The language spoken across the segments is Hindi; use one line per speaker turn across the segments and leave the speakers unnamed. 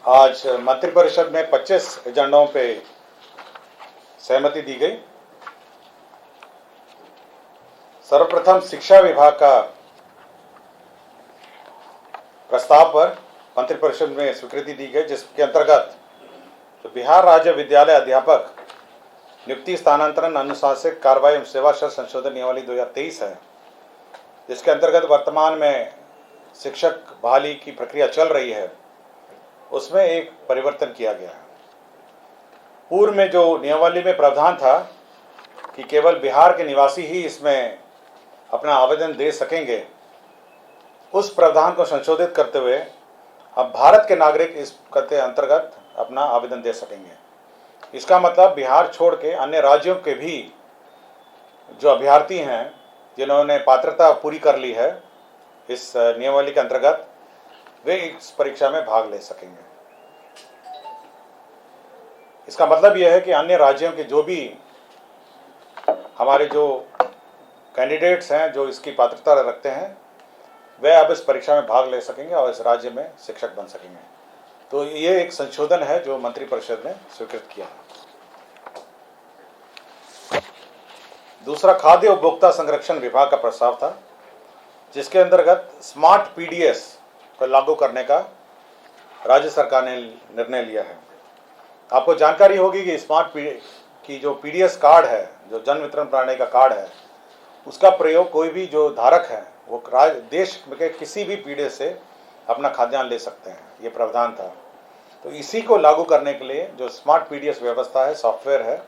आज मंत्रिपरिषद में 25 एजेंडों पे सहमति दी गई। सर्वप्रथम शिक्षा विभाग का प्रस्ताव पर मंत्रिपरिषद में स्वीकृति दी गई, जिसके अंतर्गत तो बिहार राज्य विद्यालय अध्यापक नियुक्ति स्थानांतरण अनुशासनिक कार्रवाई एवं सेवा शर्त संशोधन नियमावली 2023 है, जिसके अंतर्गत वर्तमान में शिक्षक बहाली की प्रक्रिया चल रही है, उसमें एक परिवर्तन किया गया है। पूर्व में जो नियमावली में प्रावधान था कि केवल बिहार के निवासी ही इसमें अपना आवेदन दे सकेंगे, उस प्रावधान को संशोधित करते हुए अब भारत के नागरिक इस के अंतर्गत अपना आवेदन दे सकेंगे। इसका मतलब बिहार छोड़ के अन्य राज्यों के भी जो अभ्यर्थी हैं, जिन्होंने पात्रता पूरी कर ली है इस नियमावली के अंतर्गत, वे इस परीक्षा में भाग ले सकेंगे। इसका मतलब यह है कि अन्य राज्यों के जो भी हमारे जो कैंडिडेट्स हैं, जो इसकी पात्रता रखते हैं, वे अब इस परीक्षा में भाग ले सकेंगे और इस राज्य में शिक्षक बन सकेंगे। तो ये एक संशोधन है जो मंत्रिपरिषद ने स्वीकृत किया है। दूसरा, खाद्य उपभोक्ता संरक्षण विभाग का प्रस्ताव था, जिसके अंतर्गत स्मार्ट पीडीएस को लागू करने का राज्य सरकार ने निर्णय लिया है। आपको जानकारी होगी कि स्मार्ट की जो पीडीएस कार्ड है, जो जन वितरण प्रणाली का कार्ड है, उसका प्रयोग कोई भी जो धारक है वो देश के किसी भी पीडीएस से अपना खाद्यान्न ले सकते हैं, ये प्रावधान था। तो इसी को लागू करने के लिए जो स्मार्ट पीडीएस व्यवस्था है, सॉफ्टवेयर है,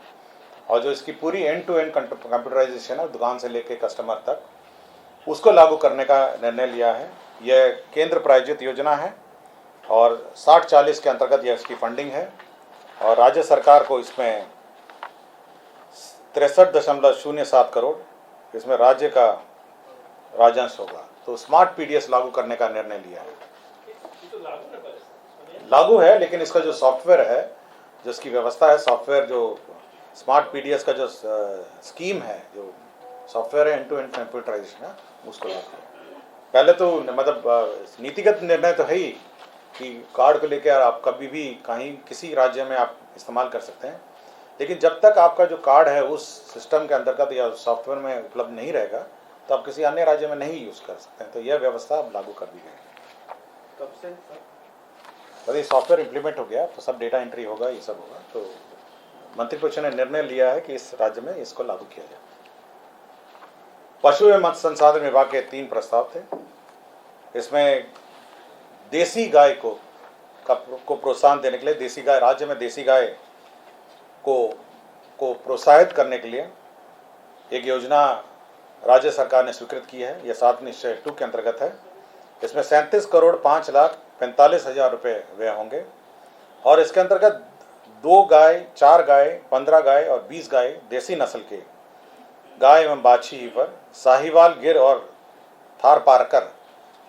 और जो इसकी पूरी एंड टू एंड कंप्यूटराइजेशन है, दुकान से लेकर कस्टमर तक, उसको लागू करने का निर्णय लिया है। यह केंद्र प्रायोजित योजना है और 60-40 के अंतर्गत यह इसकी फंडिंग है और राज्य सरकार को इसमें 63.07 करोड़ इसमें राज्य का राजस्व होगा। तो स्मार्ट पीडीएस लागू करने का निर्णय लिया है। लागू है, लेकिन इसका जो सॉफ्टवेयर है, जो इसकी व्यवस्था है, सॉफ्टवेयर जो स्मार्ट पीडीएस का जो स्कीम है, जो सॉफ्टवेयर है, एंड टू एंड कंप्यूटराइजेशन है, उसको लागू है। पहले तो मतलब नीतिगत निर्णय तो है ही कि कार्ड को लेकर आप कभी भी कहीं किसी राज्य में आप इस्तेमाल कर सकते हैं, लेकिन जब तक आपका जो कार्ड है उस सिस्टम के अंतर्गत या सॉफ्टवेयर में उपलब्ध नहीं रहेगा, तो आप किसी अन्य राज्य में नहीं यूज़ कर सकते हैं। तो यह व्यवस्था अब लागू कर दी गई है।
कब से?
यदि सॉफ्टवेयर इम्प्लीमेंट हो गया तो सब डेटा एंट्री होगा, ये सब होगा। तो मंत्रिपरिषद ने निर्णय लिया है कि इस राज्य में इसको लागू किया जाए। पशु एवं मत्स्य संसाधन विभाग के 3 प्रस्ताव थे। इसमें देसी गाय को प्रोत्साहन देने के लिए, देसी गाय राज्य में देसी गाय को प्रोत्साहित करने के लिए एक योजना राज्य सरकार ने स्वीकृत की है। यह 7 निश्चय 2 के अंतर्गत है। इसमें 37,05,45,000 रुपये व्यय होंगे और इसके अंतर्गत 2 गाय, 4 गाय, 15 गाय और 20 गाय देसी नस्ल के गाय एवं बाछी पर साहिवाल, गिर और थार पारकर,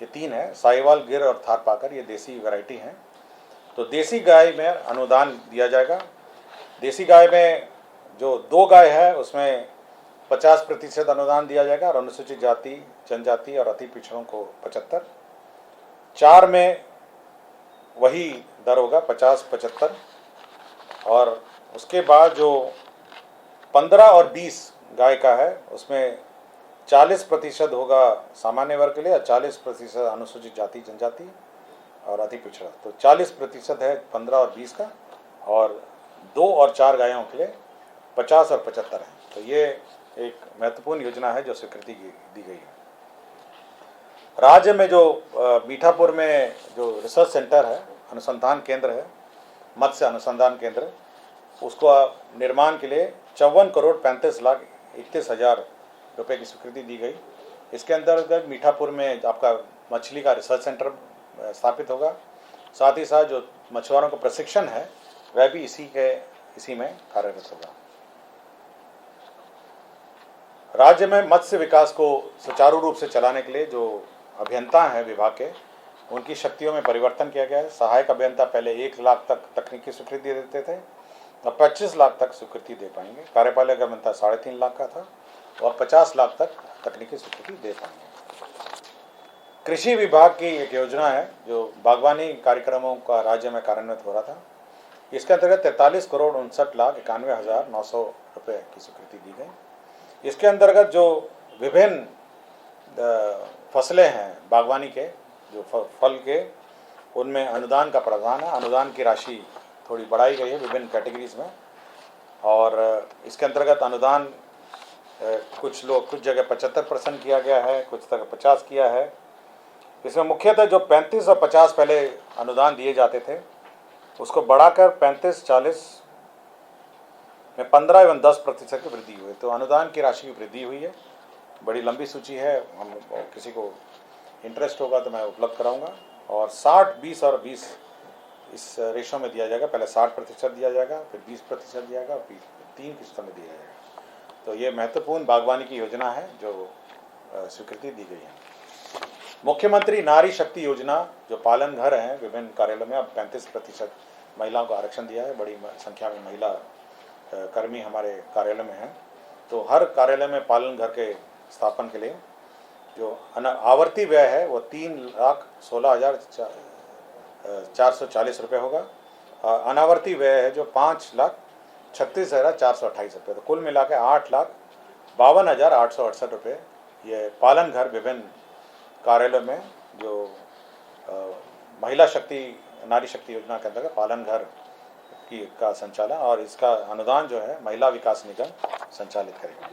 ये 3 है, साहिवाल, गिर और थार पाकर, ये देसी वैरायटी हैं। तो देसी गाय में अनुदान दिया जाएगा। देसी गाय में जो 2 गाय है उसमें 50% अनुदान दिया जाएगा और अनुसूचित जाति, जनजाति और अति पिछड़ों को 75। 4 में वही दर होगा 50-75 और उसके बाद जो 15 और 20 गाय का है उसमें 40% होगा सामान्य वर्ग के लिए और 40% अनुसूचित जाति, जनजाति और अति पिछड़ा। तो 40% है 15 और 20 का, और 2 और 4 गायों के लिए 50 और 75 है। तो ये एक महत्वपूर्ण योजना है जो स्वीकृति दी गई है। राज्य में जो मीठापुर में जो रिसर्च सेंटर है, अनुसंधान केंद्र है, मत्स्य अनुसंधान केंद्र, उसको निर्माण के लिए 54,35,31,000 रुपये की स्वीकृति दी गई। इसके अंतर्गत मीठापुर में आपका मछली का रिसर्च सेंटर स्थापित होगा। साथ ही साथ जो मछुआरों का प्रशिक्षण है वह भी इसी में कार्यरत होगा। राज्य में मत्स्य विकास को सुचारू रूप से चलाने के लिए जो अभियंता हैं विभाग के, उनकी शक्तियों में परिवर्तन किया गया है। सहायक अभियंता पहले 1 लाख तक तकनीकी स्वीकृति देते थे, अब 25 लाख तक स्वीकृति दे पाएंगे। कार्यपालक अभियंता 3.5 लाख का था और 50 लाख तक तकनीकी स्वीकृति दे पाएंगे। कृषि विभाग की एक योजना है जो बागवानी कार्यक्रमों का राज्य में कार्यान्वित हो रहा था। इसके अंतर्गत 43,69,91,900 रुपये की स्वीकृति दी गई। इसके अंतर्गत जो विभिन्न फसलें हैं बागवानी के, जो फल के, उनमें अनुदान का प्रावधान है। अनुदान की राशि थोड़ी बढ़ाई गई है विभिन्न कैटेगरीज में, और इसके अंतर्गत अनुदान कुछ जगह 75% किया गया है, कुछ जगह 50 किया है। इसमें मुख्यतः जो 35 और 50 पहले अनुदान दिए जाते थे, उसको बढ़ाकर 35-40 में 15 एवं 10% की वृद्धि हुई। तो अनुदान की राशि की वृद्धि हुई है। बड़ी लंबी सूची है, हम किसी को इंटरेस्ट होगा तो मैं उपलब्ध कराऊंगा। और 60, 20 और 20 इस रेशो में दिया जाएगा। पहले 60% दिया जाएगा, फिर 20% दिया जाएगा, फिर 3 किस्तों में दिया जाएगा। तो ये महत्वपूर्ण बागवानी की योजना है जो स्वीकृति दी गई है। मुख्यमंत्री नारी शक्ति योजना, जो पालन घर हैं विभिन्न कार्यालयों में, अब 35% महिलाओं को आरक्षण दिया है। बड़ी संख्या में महिला कर्मी हमारे कार्यालय में हैं। तो हर कार्यालय में पालन घर के स्थापन के लिए जो आवर्ती व्यय है वो 3,16,440 रुपये होगा। अनावर्ती व्यय है जो 5,36,428 रुपये। तो कुल मिला के 8,52,868 रुपये ये पालन घर विभिन्न कार्यालय में जो महिला शक्ति नारी शक्ति योजना के अंतर्गत पालन घर का संचालन, और इसका अनुदान जो है महिला विकास निगम संचालित करेगा।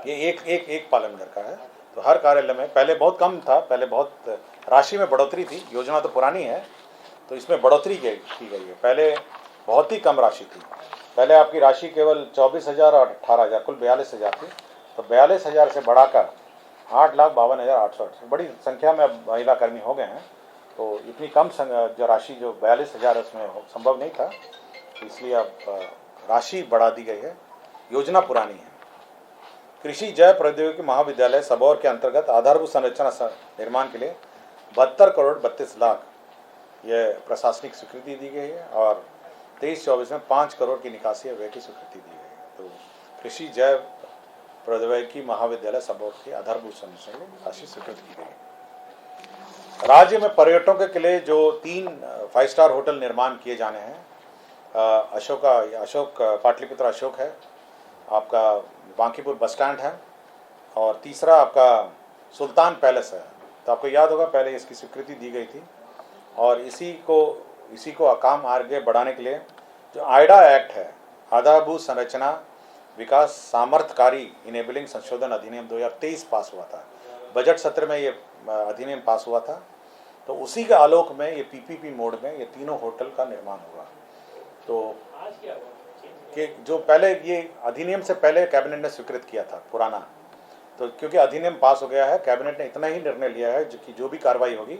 ये एक पालन घर का है। तो हर कार्यालय में पहले बहुत कम था, पहले बहुत राशि में बढ़ोतरी थी। योजना तो पुरानी है तो इसमें बढ़ोतरी की गई है। पहले बहुत ही कम राशि थी। पहले आपकी राशि केवल 24,000 और 18,000, कुल 42,000 थी। तो 42,000 से बढ़ाकर 8,52,868, बड़ी संख्या में अब महिला कर्मी हो गए हैं। तो इतनी कम जो राशि जो 42,000 उसमें संभव नहीं था, इसलिए अब राशि बढ़ा दी गई है। योजना पुरानी है। कृषि जैव प्रौद्योगिकी महाविद्यालय सबौर के अंतर्गत आधारभूत संरचना निर्माण के लिए 72 करोड़ 32 लाख यह प्रशासनिक स्वीकृति दी गई है, और 23-24 में 5 करोड़ की निकासी व्यय की स्वीकृति दी गई है। तो कृषि जैव प्रौद्योगिकी महाविद्यालय सबौर की आधारभूत संरचना में राशि स्वीकृत की गई है। राज्य में पर्यटकों के लिए जो 3 5 स्टार होटल निर्माण किए जाने हैं, अशोक पाटलिपुत्र अशोक है, आपका बांकीपुर बस स्टैंड है, और तीसरा आपका सुल्तान पैलेस है। तो आपको याद होगा पहले इसकी स्वीकृति दी गई थी, और इसी को काम आगे बढ़ाने के लिए जो आइडा एक्ट है, आधारभूत संरचना विकास सामर्थ्यकारी इनेबलिंग संशोधन अधिनियम 2023 पास हुआ था। बजट सत्र में ये अधिनियम पास हुआ था। तो उसी के आलोक में ये पीपीपी मोड में ये तीनों होटल का निर्माण होगा। तो कि जो पहले ये अधिनियम से पहले कैबिनेट ने स्वीकृत किया था पुराना, तो क्योंकि अधिनियम पास हो गया है, कैबिनेट ने इतना ही निर्णय लिया है कि जो भी कार्रवाई होगी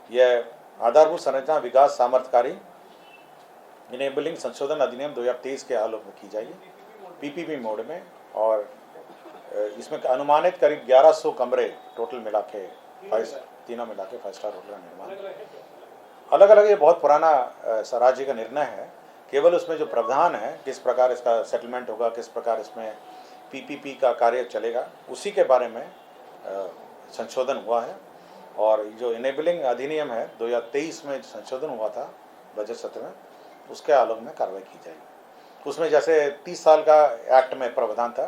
यह आधारभूत संरचना विकास सामर्थ्यकारी इनेबलिंग संशोधन अधिनियम 2023 के आलोक में की जाएगी, पीपीपी मोड में। और इसमें अनुमानित करीब 1100 कमरे टोटल मिला के तीनों मिला के 5 स्टार होटल का निर्माण अलग अलग। ये बहुत पुराना राज्य का निर्णय है। केवल उसमें जो प्रावधान है, किस प्रकार इसका सेटलमेंट होगा, किस प्रकार इसमें पीपीपी का कार्य चलेगा, उसी के बारे में संशोधन हुआ है। और जो इनेबलिंग अधिनियम है 2023 में संशोधन हुआ था बजट सत्र में, उसके आलोक में कार्रवाई की जाएगी। उसमें जैसे 30 साल का एक्ट में प्रावधान था,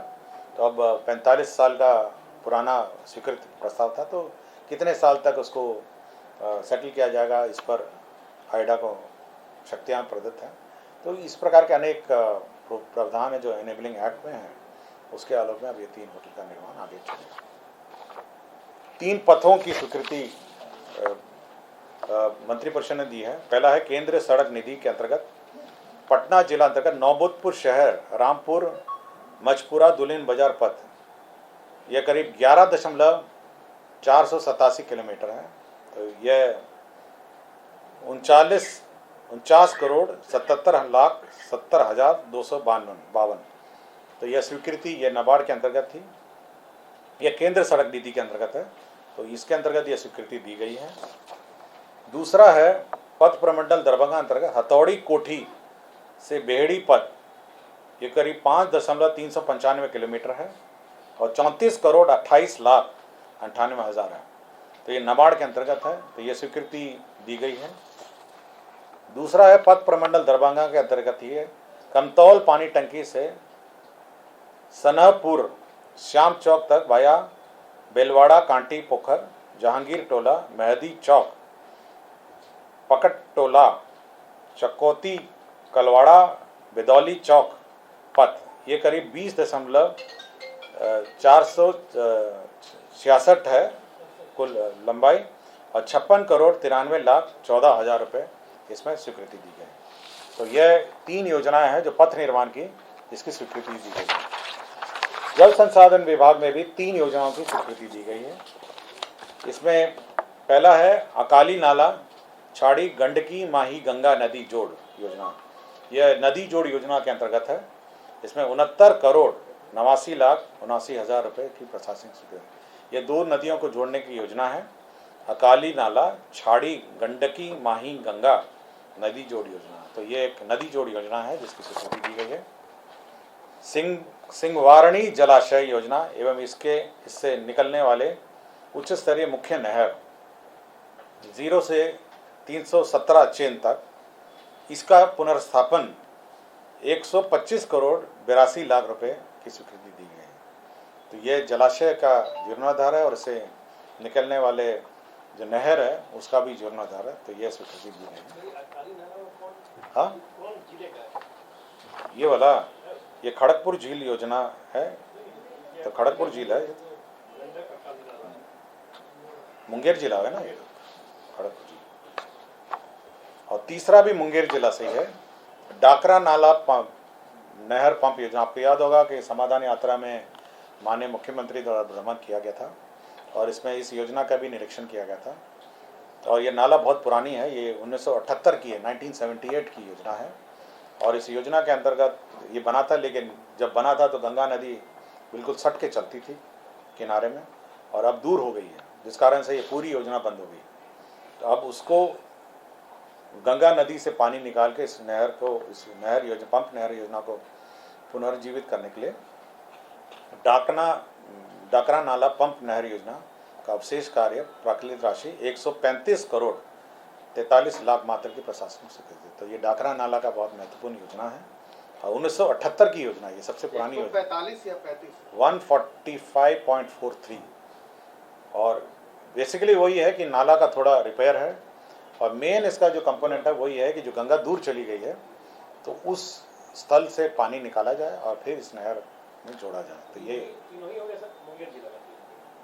तो अब 45 साल का पुराना स्वीकृत प्रस्ताव था। तो कितने साल तक उसको सेटल किया जाएगा, इस पर आइडा को शक्तियाँ प्रदत्त हैं। तो इस प्रकार के अनेक प्रावधान है जो इनेबलिंग एक्ट में है, उसके आलोक में अब ये 3 होटल का निर्माण आगे चलेगा। 3 पथों की स्वीकृति मंत्रिपरिषद ने दी है। पहला है केंद्रीय सड़क निधि के अंतर्गत पटना जिला अंतर्गत नौबतपुर शहर रामपुर मचपुरा दुल्हिन बाजार पथ, यह करीब 11,487 किलोमीटर है। तो यह 49 करोड़ 77,70,252। तो यह स्वीकृति यह नाबार्ड के अंतर्गत थी, यह केंद्र सड़क नीति के अंतर्गत है। तो इसके अंतर्गत यह स्वीकृति दी गई है। दूसरा है पथ प्रमंडल दरभंगा अंतर्गत हथौड़ी कोठी से बेहड़ी पथ, ये करीब 5,395 किलोमीटर है और 34 करोड़ 28 लाख 98 हज़ार है। तो ये नाबार्ड के अंतर्गत है, तो ये स्वीकृति दी गई है। दूसरा है पथ प्रमंडल दरभंगा के अंतर्गत ही है, कमतौल पानी टंकी से सनहपुर श्याम चौक तक वाया बेलवाड़ा कांटी पोखर जहांगीर टोला मेहदी चौक पकट टोला चकोती कलवाड़ा बिदौली चौक पथ, ये करीब 20.466 है कुल लंबाई, और 56,93,14,000 रुपये इसमें स्वीकृति दी गई। तो यह 3 योजनाएं हैं जो पथ निर्माण की इसकी स्वीकृति दी गई है। जल संसाधन विभाग में भी 3 योजनाओं की स्वीकृति दी गई है। इसमें पहला है अकाली नाला छाड़ी गंडकी माही गंगा नदी जोड़ योजना। यह नदी जोड़ योजना के अंतर्गत है। इसमें 69,89,79,000 रुपये की प्रशासनिक स्वीकृति। ये 2 नदियों को जोड़ने की योजना है, अकाली नाला छाड़ी गंडकी माही गंगा नदी जोड़ योजना। तो ये एक नदी जोड़ योजना है जिसकी स्वीकृति दी गई है। सिंहवारणी जलाशय योजना एवं इससे निकलने वाले उच्च स्तरीय मुख्य नहर 0 से 317 चेन तक, इसका पुनर्स्थापन 125 करोड़ 82 लाख रुपए की स्वीकृति दी गई है। तो ये जलाशय का जीर्णोद्धार है और इससे निकलने वाले जो नहर है उसका भी जीर्णोद्धार है, तो ये स्वीकृति दी गई है। हाँ, ये वाला ये खड़गपुर झील योजना है, तो खड़गपुर झील है, मुंगेर जिला है ना ये खड़गपुर झील। और तीसरा भी मुंगेर जिला से ही है, डाकरा नाला नहर पंप योजना। आपको याद होगा कि समाधान यात्रा में माननीय मुख्यमंत्री द्वारा भ्रमण किया गया था और इसमें इस योजना का भी निरीक्षण किया गया था। और ये नाला बहुत पुरानी है, ये 1978 की है, 1978 की योजना है। और इस योजना के अंतर्गत ये बना था, लेकिन जब बना था तो गंगा नदी बिल्कुल सट के चलती थी किनारे में, और अब दूर हो गई है, जिस कारण से ये पूरी योजना बंद हो गई। तो अब उसको गंगा नदी से पानी निकाल के इस नहर योजना पंप नहर योजना को पुनर्जीवित करने के लिए डाकरा नाला पंप नहर योजना का अवशेष कार्य प्राकृतिक राशि 135 करोड़ 43 लाख मात्र की प्रशासनिक स्वीकृति। तो ये डाकरा नाला का बहुत महत्वपूर्ण योजना है और 1978 की योजना, ये सबसे पुरानी योजना,
145 या 35
145.43। और बेसिकली वही है कि नाला का थोड़ा रिपेयर है, और मेन इसका जो कंपोनेंट है वही है कि जो गंगा दूर चली गई है तो उस स्थल से पानी निकाला जाए और फिर इस नहर में जोड़ा जाए। तो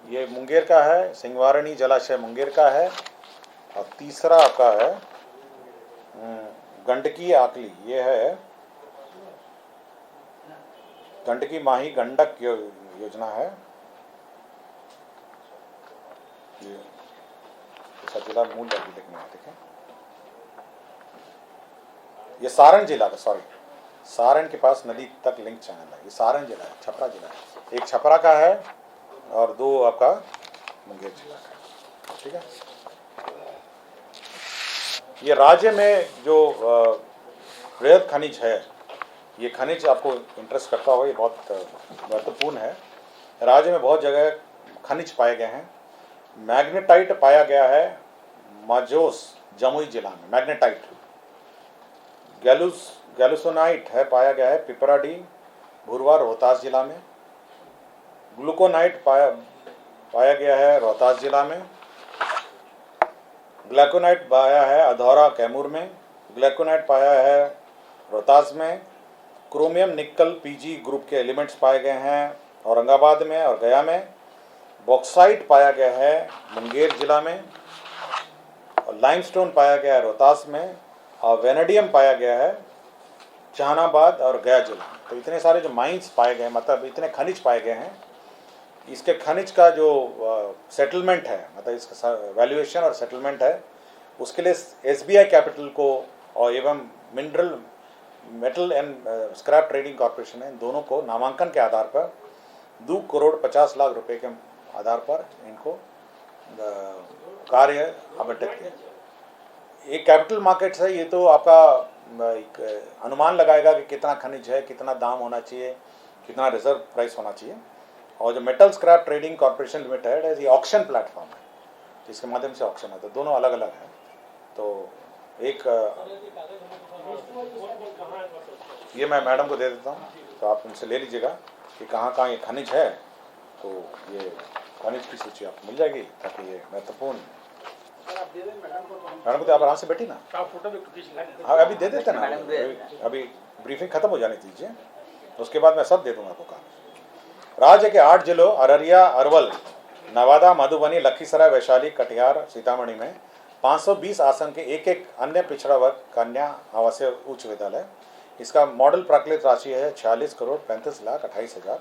ये मुंगेर का है, सिंहवारणी जलाशय मुंगेर का है, और तीसरा आपका है गंडकी आकली, ये है गंडकी माही गंडक योजना है। ये जिला मूल लिखना है, ठीक है। ये सारण जिला का, सारण के पास नदी तक लिंक चैनल है, ये सारण जिला है, छपरा जिला है। एक छपरा का है और 2 आपका मुंगेर जिला का, ठीक है। ये राज्य में जो वृहद खनिज है, ये खनिज आपको इंटरेस्ट करता होगा, ये बहुत महत्वपूर्ण है। राज्य में बहुत जगह खनिज पाए गए हैं। मैग्नेटाइट पाया गया है माजोस जमुई जिला में, मैग्नेटाइट। गैलुसोनाइट है पाया गया है पिपराडी भुरवा रोहतास जिला में। ग्लूकोनाइट पाया गया है रोहतास जिला में। ग्लैकोनाइट पाया है अधौरा कैमूर में। ग्लैकोनाइट पाया है रोहतास में। क्रोमियम निकल पीजी ग्रुप के एलिमेंट्स पाए गए हैं औरंगाबाद में और गया में। बॉक्साइट पाया गया है मुंगेर जिला में, और लाइमस्टोन पाया गया है रोहतास में, और वेनेडियम पाया गया है जहानाबाद और गया जिला में। तो इतने सारे जो माइंस पाए गए, मतलब इतने खनिज पाए गए हैं, इसके खनिज का जो सेटलमेंट है, मतलब इसका वैल्यूएशन और सेटलमेंट है, उसके लिए SBI कैपिटल को और एवं metal and scrap trading corporation है, इन दोनों को नामांकन के आधार पर 2 करोड़ 50 लाख रुपए के आधार पर इनको कार्य आवंटित किया। ये कैपिटल मार्केट्स है, ये तो आपका एक अनुमान लगाएगा कि कितना खनिज है, कितना दाम होना चाहिए, कितना रिजर्व प्राइस होना चाहिए। और जो metal scrap trading corporation limited है, ये ऑक्शन प्लेटफॉर्म है। जिसके माध्यम से ऑक्शन है, तो दोनों अलग अलग हैं। तो एक ये मैं मैडम को दे देता हूँ, तो आप उनसे ले लीजिएगा कि कहाँ कहाँ ये खनिज है। तो ये खनिज की सूची आपको मिल जाएगी, ताकि ये महत्वपूर्ण। मैडम को तो आप आराम से बैठी ना, हाँ अभी दे देते ना, अभी ब्रीफिंग खत्म हो जाने दीजिए, उसके बाद मैं सब दे दूंगा आपको काम। राज्य के 8 जिलों अररिया, अरवल, नवादा, मधुबनी, लखीसराय, वैशाली, कटिहार, सीतामढ़ी में 520 आसन के एक अन्य पिछड़ा वर्ग कन्या आवासीय उच्च विद्यालय। इसका मॉडल प्राकृत राशि है 46 करोड़ 35 लाख 28 हजार।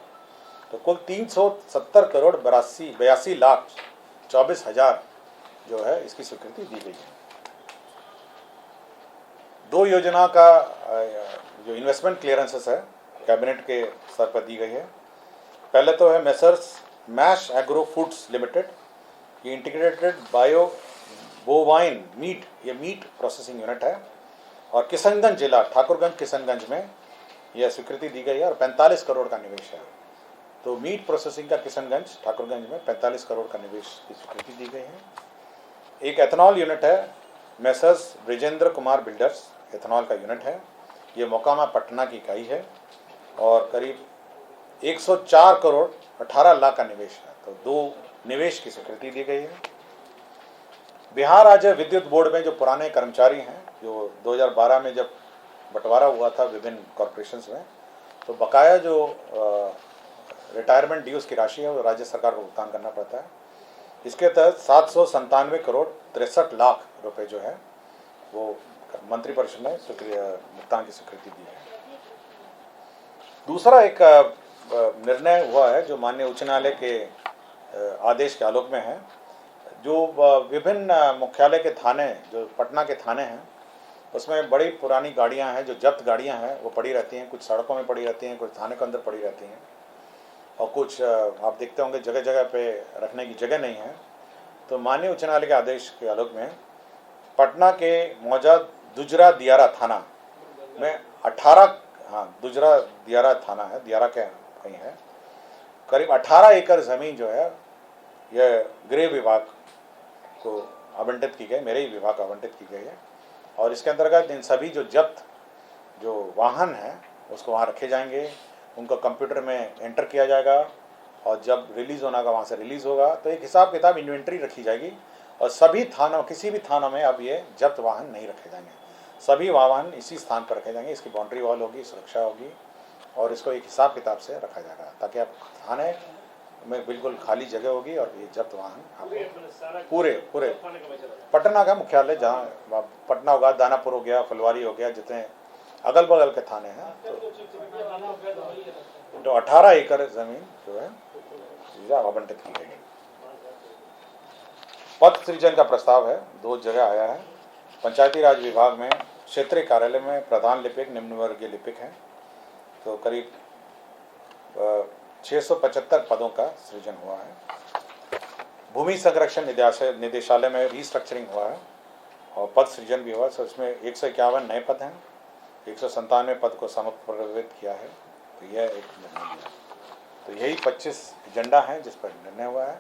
तो कुल 370 करोड़ 82 लाख 24 हजार जो है इसकी स्वीकृति दी गई है। 2 योजना का जो इन्वेस्टमेंट क्लियरेंसेस है कैबिनेट के स्तर पर दी गई है। पहले तो है Messrs Mash Agro Foods Limited, ये इंटीग्रेटेड बायो बोवाइन मीट, ये मीट प्रोसेसिंग यूनिट है, और किशनगंज जिला ठाकुरगंज किशनगंज में यह स्वीकृति दी गई है और 45 करोड़ का निवेश है। तो मीट प्रोसेसिंग का किशनगंज ठाकुरगंज में 45 करोड़ का निवेश की स्वीकृति दी गई है। एक एथनॉल यूनिट है messrs Brijendra Kumar builders, ethanol का यूनिट है, ये मोकामा पटना की इकाई है और करीब 104 करोड़ 18 लाख का निवेश है। तो 2 निवेश की स्वीकृति दी गई है। बिहार राज्य विद्युत बोर्ड में जो पुराने कर्मचारी हैं, जो 2012 में जब बंटवारा हुआ था विभिन्न कॉरपोरेशंस में, तो बकाया जो रिटायरमेंट ड्यूज की राशि है वो राज्य सरकार को भुगतान करना पड़ता है। इसके तहत 797 करोड़ 63 लाख रुपए जो है वो मंत्रिपरिषद ने भुगतान की स्वीकृति दी है। दूसरा एक निर्णय हुआ है जो माननीय उच्च न्यायालय के आदेश के आलोक में है, जो विभिन्न मुख्यालय के थाने, जो पटना के थाने हैं, उसमें बड़ी पुरानी गाड़ियां हैं, जो जब्त गाड़ियां हैं वो पड़ी रहती हैं, कुछ सड़कों में पड़ी रहती हैं, कुछ थाने के अंदर पड़ी रहती हैं, और कुछ आप देखते होंगे जगह जगह पे रखने की जगह नहीं है। तो माननीय उच्च न्यायालय के आदेश के आलोक में पटना के मौजा दुजरा दियारा थाना में 18, दुजरा दियारा थाना है, दियारा के कहीं है, करीब 18 एकड़ ज़मीन जो है यह गृह विभाग को आवंटित की गई, मेरे ही विभाग को आवंटित की गई है। और इसके अंतर्गत इन सभी जो जब्त जो वाहन हैं उसको वहाँ रखे जाएंगे, उनको कंप्यूटर में एंटर किया जाएगा, और जब रिलीज़ होना का वहाँ से रिलीज़ होगा तो एक हिसाब किताब इन्वेंट्री रखी जाएगी, और सभी थानों, किसी भी थानों में अब ये जब्त वाहन नहीं रखे जाएंगे, सभी वाहन इसी स्थान पर रखे जाएंगे। इसकी बाउंड्री वॉल होगी, सुरक्षा होगी, और इसको एक हिसाब किताब से रखा जाएगा, ताकि आप थाने में बिल्कुल खाली जगह होगी और ये जब्त वाहन आपको पूरे पटना का मुख्यालय, जहाँ पटना होगा, दानापुर हो गया, फुलवारी हो गया, जितने अगल बगल के थाने हैं, तो 18 एकड़ जमीन जो है आवंटित की गई है। पद सृजन का प्रस्ताव है, 2 जगह आया है। पंचायती राज विभाग में क्षेत्रीय कार्यालय में प्रधान लिपिक, निम्न वर्गीय लिपिक हैं, तो करीब 675 पदों का सृजन हुआ है। भूमि संरक्षण निदेशालय में रीस्ट्रक्चरिंग हुआ है और पद सृजन भी हुआ है। तो इसमें 151 नए पद हैं, 197 पद को समर्पित किया है। तो यह एक निर्णय लिया। तो यही 25 एजेंडा हैं जिस पर निर्णय हुआ है।